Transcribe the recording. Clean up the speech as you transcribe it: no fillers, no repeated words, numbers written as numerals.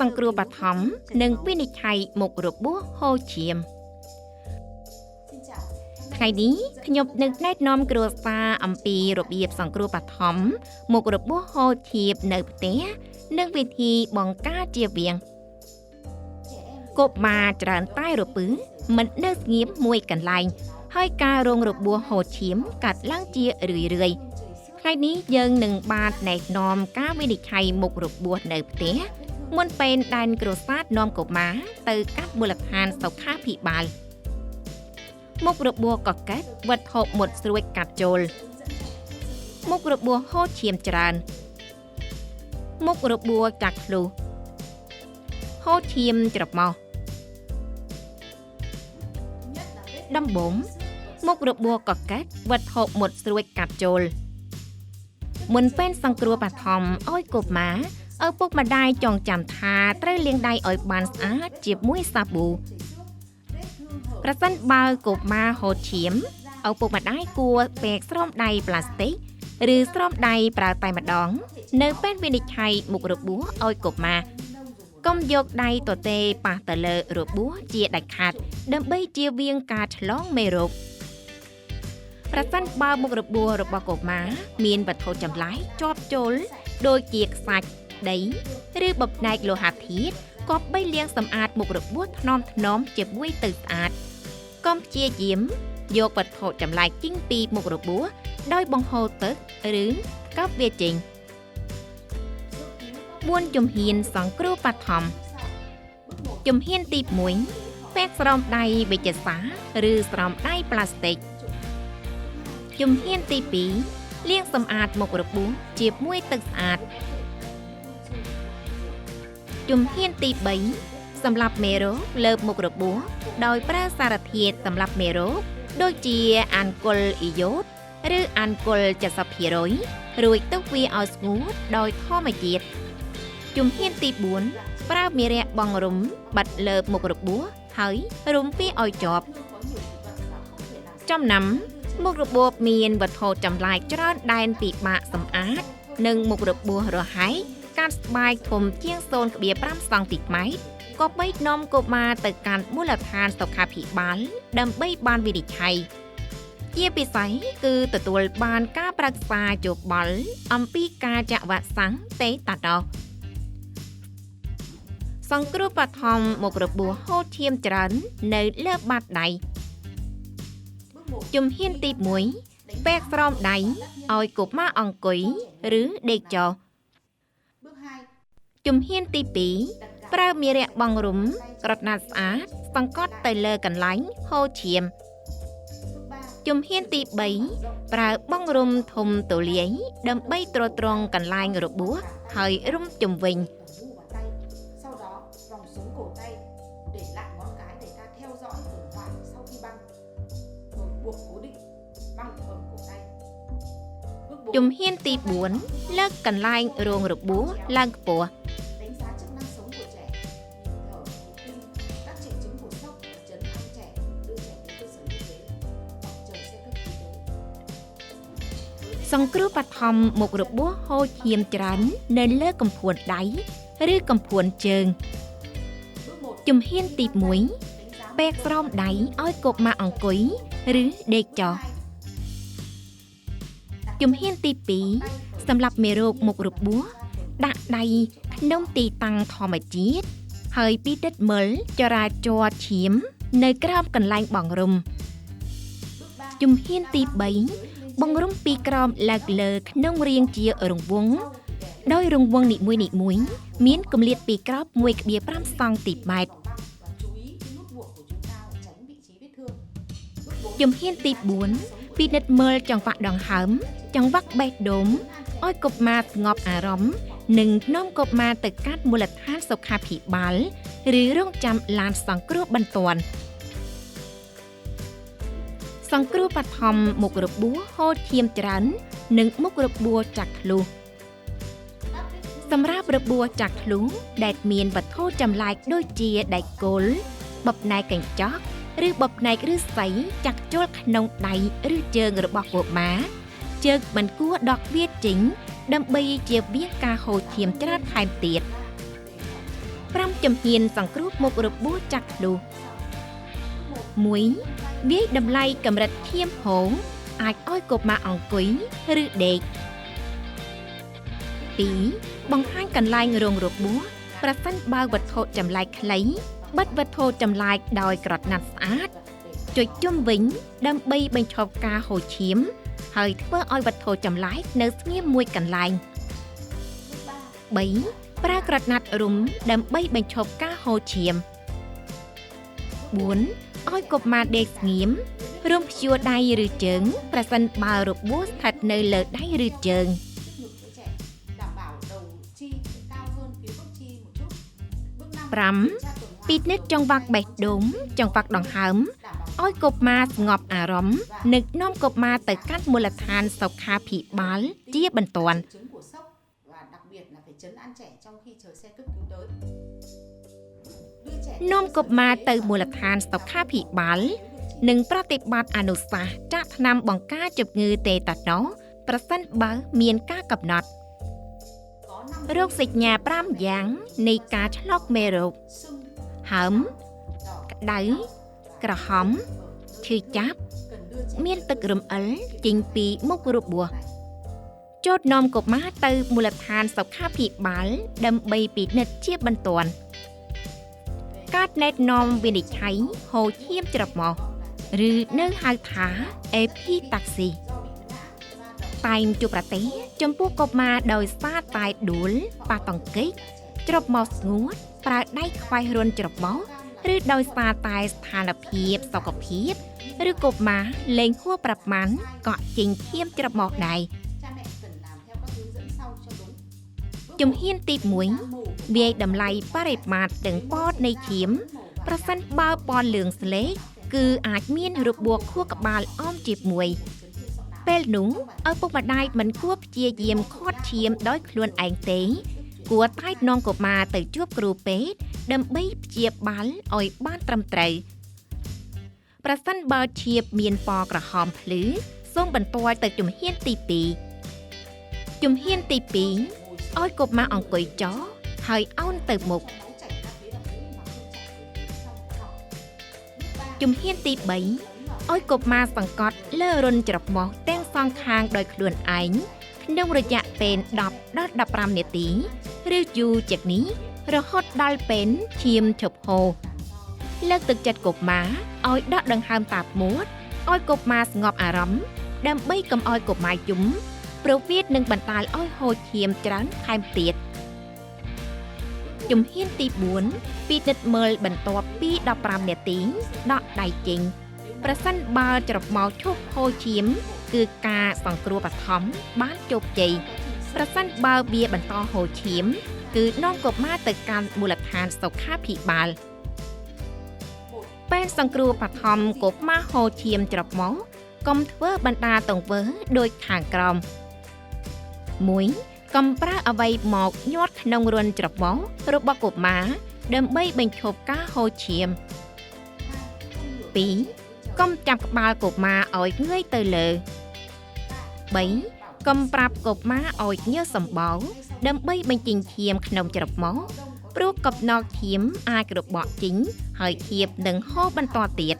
ង្គ្រោះបឋមនិងវិនិច្ឆ័យមុខរបួសហូរឈាមថ្ងៃនេះខ្ញុំនឹងណែនាំគ្រួសារអំពីរបៀបសង្គ្រោះបឋមមុខរបួសហូរឈាមនៅផ្ទះនិងវិធីបង្ការជៀសវាងកុមារច្រើនតែរពឹងមិននៅស្ងៀមមួយកន្លែងហើយការរងរបួសហូរឈាមកាត់ឡើងជារឿយៗថ្ងៃនេះយើងនឹងបានណែនាំការវិនិច្ឆ័យមុខរបួសនៅផ្ទះមុនពេលដែនគ្រួសារនាំកុមារទៅកាត់មូលដ្ឋានសុខាភិបាលមុខរបួសកកេតវត្ថុមុតស្រួចកាត់ចូលមុខរបួសហូរឈាមច្រើនមុខរបួសចាក់ធ្លុះហូរឈាមច្រមុះដំបូងមុខរបួសកកេតវត្ថុមុតស្រួចកាត់ចូលមុនពេលសង្គ្រោះបឋមឲ្យកុមារឪពុកម្ដាយចងចាំថាត្រូវលាងដៃឲ្យបានស្អាតជាមួយសាប៊ូប្រសិនបើកុមារហូរឈាមឪពុកម្ដាយគួរពាក់ស្រោមដៃប្លាស្ទិកឬស្រោមដៃប្រើតែម្ដងនៅពេលវិនិច្ឆ័យមុខរបួសឲ្យកុមារកុំយកដៃទទេប៉ះទៅលើរបួសជាដាច់ខាតដើម្បីជៀសវាងការឆ្លងមេរោគប្រសិនបើមុខរបួសរបស់កុមារមានវត្ថុចម្លែកជាប់ចូលដូចជាខ្សាច់ដីឬបំណែកលោហៈធាតុក៏បីលាងសម្អាតមុខរបួសថ្នមជាមួយទឹកស្អាតកុំព្យាយាមយកវត្ថុចម្លែកចេញពីមុខរបួសដោយបង្ហូរទឹកឬកោបវាចេញ4ជំហានសង្គ្រោះបឋមជំហានទី1ពាក់ស្រោមដៃវេជ្ជសាស្ត្រឬស្រោមដៃប្លាស្ទិកជំហានទី2លាងសម្អាតមុខរបួសជាមួយទឹកស្អាតជំហានទី3សម្រាប់មេរោគលើមុខរបួសដោយប្រើសារធាតុសម្រាប់មេរោគដូចជាអាល់កុលអ៊ីយ៉ូតឬអាល់កុល 70% រួចទុកវាឲ្យស្ងួតដោយធម្មជាតិជំហានទី4ប្រើមារយាបង់រុំបិទលើមុខរបួសហើយរុំវាឲ្យជាប់ចំណាំមុខរបួសមានវត្ថុចម្លែកច្រើនដែនពិបាកសម្អាតនិងមុខរបួសរហែកកាត់ស្បែកធំជាង 0.5 សង់ទីម៉ែត្រក៏បីនាំកុមារទៅកាន់មូលដ្ឋានសុខាភិបាលដើម្បីបានវិនិច្ឆ័យជាពិសេសគឺទទួលបានការប្រឹក្សាយោបល់អំពីការចាក់វ៉ាក់សាំងតេតាណូសសង្គ្រោះបឋមមុខរបួសហូរឈាមច្រើននៅលើបាតដៃជំហានទី1ពាក់ស្រោមដៃឲ្យកុមារអង្គុយឬដេកចុះជំហានទី2ប្រើមារយាបង់រុំក្រណាត់ស្អាតសង្កត់ទៅលើកន្លែងហូរឈាមជំហានទី3ប្រើបង់រុំធំទូលាយដើម្បីទ្រទ្រង់កន្លែងរបួសហើយរុំជុំវិញជំហានទី4លើកកន្លែងរងរបួសឡើងខ្ពស់សង្គ្រោះបឋមមុខរបួសហូរឈាមច្រើននៅលើកំភួនដៃឬកំភួនជើងជំហានទី1ពាក់ស្រោមដៃឲ្យកុមារអង្គុយឬដេកចុះជំហានទី2សម្រាប់មេរោគមុខរបួសដាក់ដៃក្នុងទីតាំងធម្មជាតិហើយពិនិត្យមើលចរាចរណ៍ឈាមនៅក្រោមកន្លែងបង់រុំជំហានទី3បង្រុំពីក្រោមឡើងលើក្នុងរាងជារង្វង់ដោយរង្វង់នីមួយៗមានគម្លាតពីក្រោប 1.5 សង់ទីម៉ែត្រជំហានទី4ពិនិត្យមើលចង្វាក់ដង្ហើមចង្វាក់បេះដូងឲ្យកុមារស្ងប់អារម្មណ៍និងនាំកុមារទៅកាន់មូលដ្ឋានសុខាភិបាលឬរងចាំឡានសង្គ្រោះបន្ទាន់សង្គ្រោះបឋមមុខរបួសហូរឈាមច្រើននិងមុខរបួសចាក់ធ្លុះសម្រាប់របួសចាក់ធ្លុះដែលមានវត្ថុចម្លែកដូចជាដែកគោលបបណែកកញ្ចក់ឬបបណែកឫស្សីចាក់ចូលក្នុងដៃឬជើងរបស់កុមារជើងមិនគួរដកវាចេញដើម្បីជៀសវាងការហូរឈាមច្រើនថែមទៀត ជំហានសង្គ្រោះមុខរបួសចាក់ភ្លុះ 1. វាយតម្លៃកម្រិតធៀមហូងអាចឲ្យកុមារអង្គុយឬដេក 2. បង្ហាញកន្លែងរងរបួសប្រសិនបើវត្ថុចម្លែកខ្លីបិទវត្ថុចម្លែកដោយក្រណាត់ស្អាតចុចជុំវិញដើម្បីបញ្ឈប់ការហូរឈាមហើយធ្វើឲ្យវត្ថុចម្លែកនៅស្ងៀមមួយកន្លែង 3. ប្រើក្រណាត់រុំដើម្បីបញ្ឈប់ការហូរឈាម 4. ឲ្យកុមារដេកស្ងៀមរុំព្យួរដៃឬជើងប្រសិនបើរបួសស្ថិតនៅលើដៃឬជើង 5. ពិនិត្យចង្វាក់បេះដូងចង្វាក់ដង្ហើមឲ្យកុមារស្ងប់អារម្មណ៍និងនាំកុមារទៅកាន់មូលដ្ឋានសុខាភិបាលជាបន្ទាន់នាំកុមារទៅមូលដ្ឋានសុខាភិបាលនិងប្រតិបត្តិអនុសាសន៍ចាក់ថ្នាំបង្ការជំងឺតេតាណូសប្រសិនបើមានការកំណត់រោគសញ្ញា5យ៉ាងនៃការឆ្លងមេរោគហើមក្តៅក្រហមឈឺចាប់មានទឹករំអិលចេញពីមុខរបួសចូលនាំកុមារទៅមូលដ្ឋានសុខាភិបាលដើម្បីពិនិត្យជាបន្ទាន់ការណែនាំវិនិច្ឆ័យហូរឈាមច្រមុះឬនៅហៅថាអេភីតាក់ស៊ីតែងជួបប្រទេសចំពោះកុមារដោយសារតែដួលប៉ះទង្គិចច្រមុះស្ងួតប្រើដៃខ្វែងរន្ធច្រមុះឬដោយសារតែស្ថានភាពសុខភាពឬកុមារលេងហួសប្រមាណកក់ចេញឈាមច្រមុះដែរជំហានទី 1 វាយតម្លៃបរិមាត្រទាំងពណ៌នៃឈាមប្រសិនបើពណ៌លឿងស្លេកគឺអាចមានរបួសខួរក្បាលអមជាមួយពេលនោះឪពុកម្ដាយមិនគួរព្យាយាមខាត់ឈាមដោយខ្លួនឯងទេគួរតែនាំកុមារទៅជួបគ្រូពេទ្យដើម្បីព្យាបាលឲ្យបានត្រឹមត្រូវប្រសិនបើឈាមមានពណ៌ក្រហមភ្លឺសូមបន្ទាល់ទៅជំហានទី 2 ជំហានទី 2 ឲ្យកុមារអង្គុយចុះហើយឱនទៅមុខជំហានទី 3 ឲ្យកុមារសង្កត់លើរន្ធច្រមុះទាំងសងខាងដោយខ្លួនឯងក្នុងរយៈពេល10ដល់15នាទីឬយូរជាងនេះរហូតដល់ពេលឈាមឈប់ហូរលើកទឹកចិត្តកុមារឲ្យដកដង្ហើមតាមមាត់ឲ្យកុមារស្ងប់អារម្មណ៍ដើម្បីកុំឲ្យកុមារយំព្រោះវានឹងបណ្ដាលឲ្យហូរឈាមច្រើនថែមទៀតជំហានទី 4 ពិនិត្យមើលបន្ទាប់ពី15នាទីដកដៃចេញប្រសិនបើច្រមុះឈប់ហូរឈាមគឺការសង្គ្រោះបឋមបានជោគជ័យប្រសិនបើវាបន្តហូរឈាមគឺនាំកុមារទៅកាន់មូលដ្ឋានសុខាភិបាលពេលសង្គ្រោះបឋមកុមារហូរឈាមច្រមុះកុំធ្វើបណ្ដាទង្វើដូចខាងក្រោម 1. កុំប្រើអ្វីមកញាត់ក្នុងរន្ធច្រមុះរបស់កុមារដើម្បីបញ្ឈប់ការហូរឈាម 2. កុំចាប់ក្បាលកុមារឲ្យងើយទៅលើ 3. កុំប្រាប់កុមារឲ្យញើសសម្បោរដើម្បីបញ្ចេញឈាមក្នុងច្រមុះព្រោះកំណកឈាមអាចរបកចេញហើយឈាមនឹងហូរបន្តទៀត